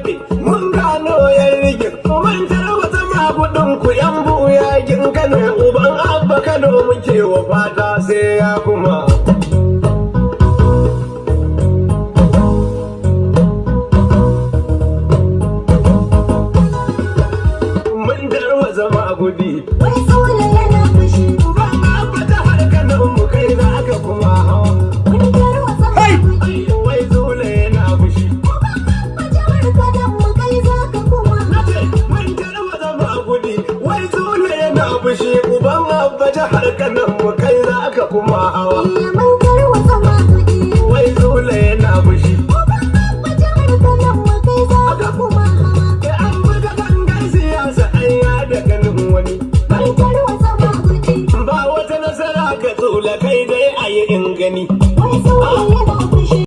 rike mun gano yan rike mun tarwata magudin ku yan buyakin Kano uban abba Kano muke wa fata sai ya kuma mun tarwata magudi wai Sule yana fushi uban abba ta har Kano mu kai za ka kuma hawa mun tarwatsa magudi wai Sule yana fushi a jihar Kano mu kai za ka kuma mun tarwata magudi wai Sule yana fushi uban abba ta har Kano mu kai za ka kuma hawa